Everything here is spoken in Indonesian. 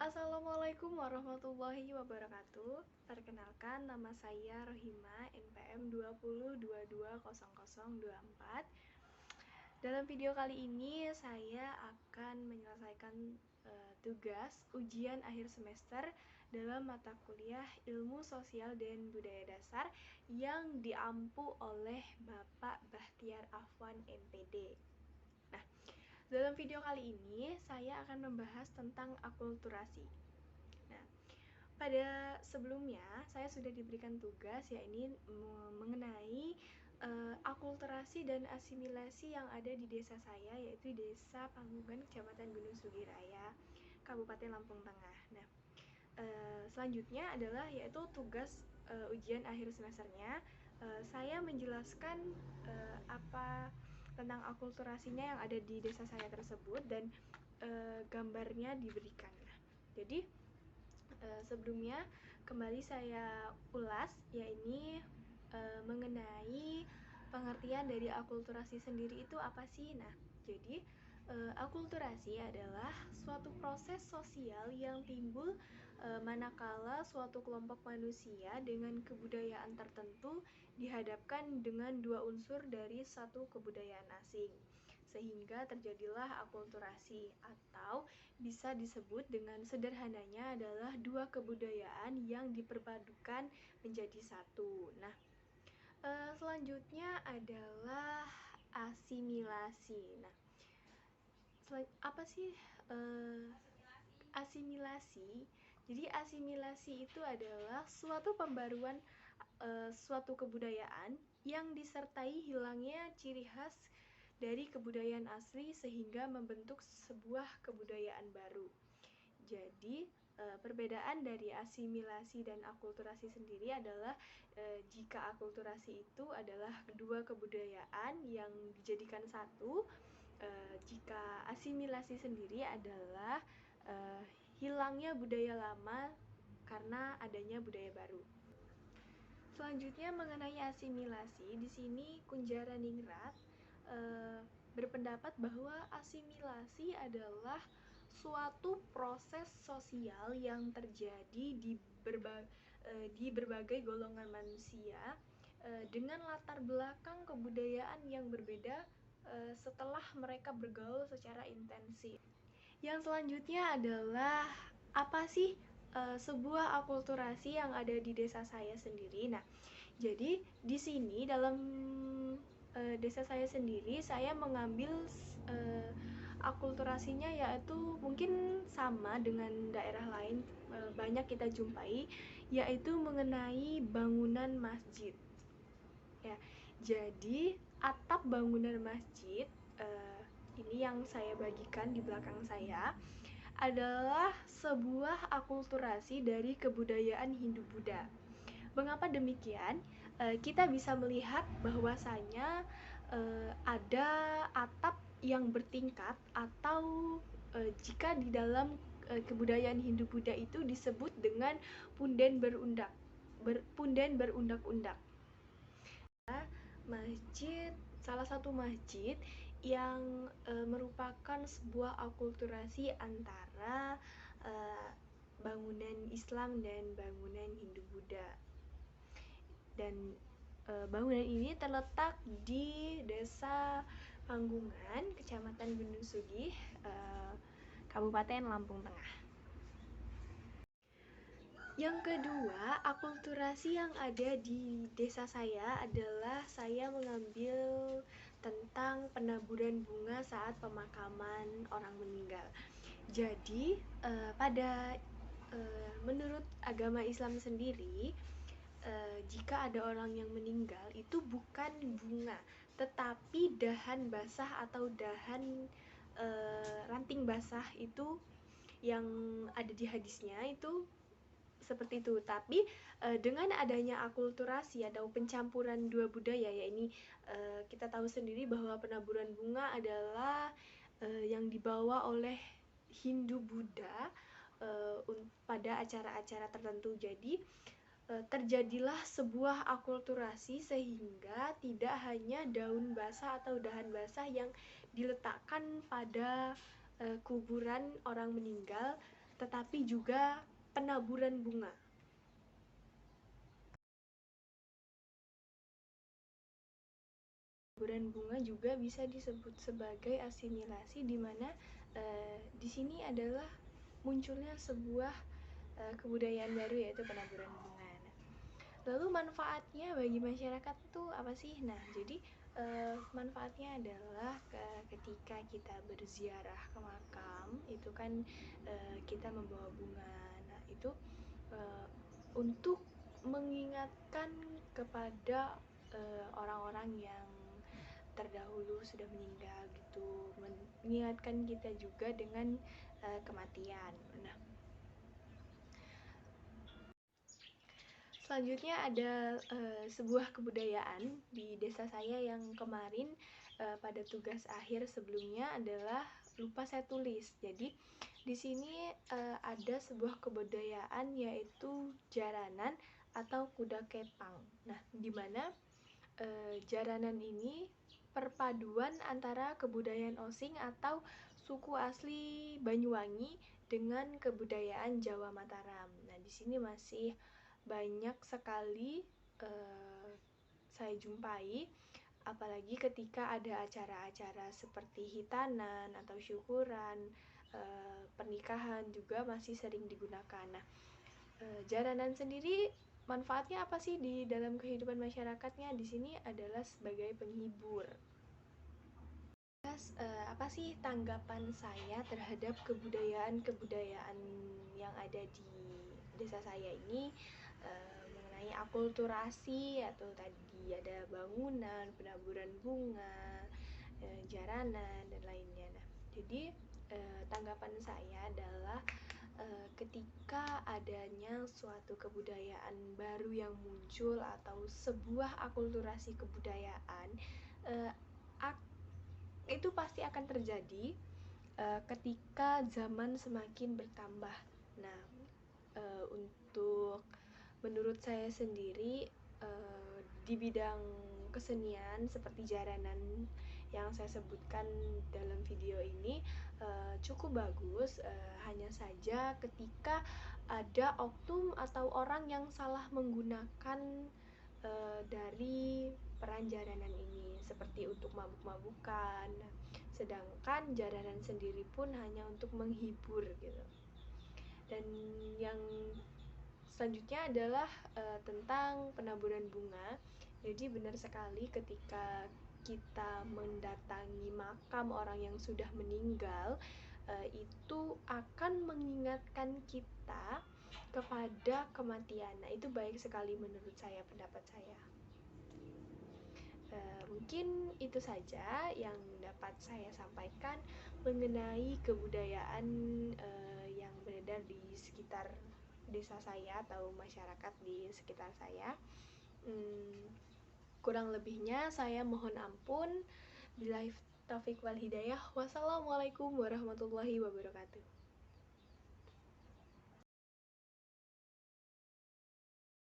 Assalamualaikum warahmatullahi wabarakatuh. Perkenalkan, nama saya Rohima, NPM 20220024. Dalam video kali ini saya akan menyelesaikan tugas ujian akhir semester dalam mata kuliah Ilmu Sosial dan Budaya Dasar yang diampu oleh Bapak Bahtiar Afwan MPD. Nah, dalam video kali ini saya akan membahas tentang akulturasi. Nah, pada sebelumnya saya sudah diberikan tugas yakni mengenai akulturasi dan asimilasi yang ada di desa saya, yaitu Desa Panggungan, Kecamatan Gunung Sugiraya, Kabupaten Lampung Tengah. Nah, selanjutnya adalah yaitu tugas ujian akhir semesternya. Saya menjelaskan apa tentang akulturasinya yang ada di desa saya tersebut dan gambarnya diberikan. Nah, jadi sebelumnya kembali saya ulas, yakni mengenai pengertian dari akulturasi sendiri itu apa sih? Nah, jadi akulturasi adalah suatu proses sosial yang timbul manakala suatu kelompok manusia dengan kebudayaan tertentu dihadapkan dengan dua unsur dari satu kebudayaan asing, sehingga terjadilah akulturasi, atau bisa disebut dengan sederhananya adalah dua kebudayaan yang diperpadukan menjadi satu. Nah, selanjutnya adalah asimilasi. Nah, apa sih asimilasi? Jadi asimilasi itu adalah suatu pembaruan suatu kebudayaan yang disertai hilangnya ciri khas dari kebudayaan asli sehingga membentuk sebuah kebudayaan baru. Jadi perbedaan dari asimilasi dan akulturasi sendiri adalah jika akulturasi itu adalah kedua kebudayaan yang dijadikan satu, jika asimilasi sendiri adalah hilangnya budaya lama karena adanya budaya baru. Selanjutnya mengenai asimilasi, di sini Kunjaraningrat berpendapat bahwa asimilasi adalah suatu proses sosial yang terjadi di berbagai golongan manusia dengan latar belakang kebudayaan yang berbeda setelah mereka bergaul secara intensif. Yang selanjutnya adalah apa sih sebuah akulturasi yang ada di desa saya sendiri. Nah, jadi di sini dalam desa saya sendiri saya mengambil akulturasinya yaitu mungkin sama dengan daerah lain banyak kita jumpai, yaitu mengenai bangunan masjid. Ya, jadi atap bangunan masjid ini yang saya bagikan di belakang saya adalah sebuah akulturasi dari kebudayaan Hindu-Buddha. Mengapa demikian? Kita bisa melihat bahwasanya ada atap yang bertingkat, atau jika di dalam kebudayaan Hindu-Buddha itu disebut dengan punden berundak-undak. Masjid, salah satu masjid yang merupakan sebuah akulturasi antara bangunan Islam dan bangunan Hindu-Buddha. Dan bangunan ini terletak di Desa Panggungan, Kecamatan Gunung Sugih, Kabupaten Lampung Tengah. Yang kedua, akulturasi yang ada di desa saya adalah saya mengambil tentang penaburan bunga saat pemakaman orang meninggal. Jadi menurut agama Islam sendiri, jika ada orang yang meninggal itu bukan bunga, tetapi dahan basah atau dahan ranting basah itu yang ada di hadisnya itu seperti itu. Tapi dengan adanya akulturasi atau pencampuran dua budaya, yakni kita tahu sendiri bahwa penaburan bunga adalah yang dibawa oleh Hindu-Buddha pada acara-acara tertentu. Jadi terjadilah sebuah akulturasi sehingga tidak hanya daun basah atau dahan basah yang diletakkan pada kuburan orang meninggal, tetapi juga penaburan bunga. Penaburan bunga juga bisa disebut sebagai asimilasi, di mana di sini adalah munculnya sebuah kebudayaan baru, yaitu penaburan bunga. Nah, lalu manfaatnya bagi masyarakat itu apa sih? Nah, jadi manfaatnya adalah ketika kita berziarah ke makam, itu kan kita membawa bunga. Nah, itu untuk mengingatkan kepada orang-orang yang terdahulu sudah meninggal gitu, mengingatkan kita juga dengan kematian. Nah, selanjutnya ada sebuah kebudayaan di desa saya yang kemarin pada tugas akhir sebelumnya adalah lupa saya tulis. Jadi di sini ada sebuah kebudayaan yaitu jaranan atau kuda kepang. Nah, di mana jaranan ini perpaduan antara kebudayaan Osing atau suku asli Banyuwangi dengan kebudayaan Jawa Mataram. Nah, di sini masih banyak sekali saya jumpai, apalagi ketika ada acara-acara seperti hitanan atau syukuran, pernikahan juga masih sering digunakan. Nah, jaranan sendiri manfaatnya apa sih di dalam kehidupan masyarakatnya? Di sini adalah sebagai penghibur. Apa sih tanggapan saya terhadap kebudayaan-kebudayaan yang ada di desa saya ini, mengenai akulturasi, atau tadi ada bangunan, penaburan bunga, jaranan, dan lainnya. Nah, jadi tanggapan saya adalah ketika adanya suatu kebudayaan baru yang muncul atau sebuah akulturasi kebudayaan, itu pasti akan terjadi ketika zaman semakin bertambah. Nah, untuk menurut saya sendiri, di bidang kesenian seperti jaranan yang saya sebutkan dalam video ini cukup bagus, hanya saja ketika ada oknum atau orang yang salah menggunakan dari peran jaranan ini, seperti untuk mabuk-mabukan, sedangkan jaranan sendiri pun hanya untuk menghibur gitu. Dan yang selanjutnya adalah tentang penaburan bunga. Jadi benar sekali, ketika kita mendatangi makam orang yang sudah meninggal, itu akan mengingatkan kita kepada kematian. Nah, itu baik sekali menurut saya, pendapat saya. Mungkin itu saja yang dapat saya sampaikan mengenai kebudayaan yang beredar di sekitar desa saya atau masyarakat di sekitar saya. Kurang lebihnya saya mohon ampun. Billahi taufiq wal hidayah. Wassalamualaikum warahmatullahi wabarakatuh.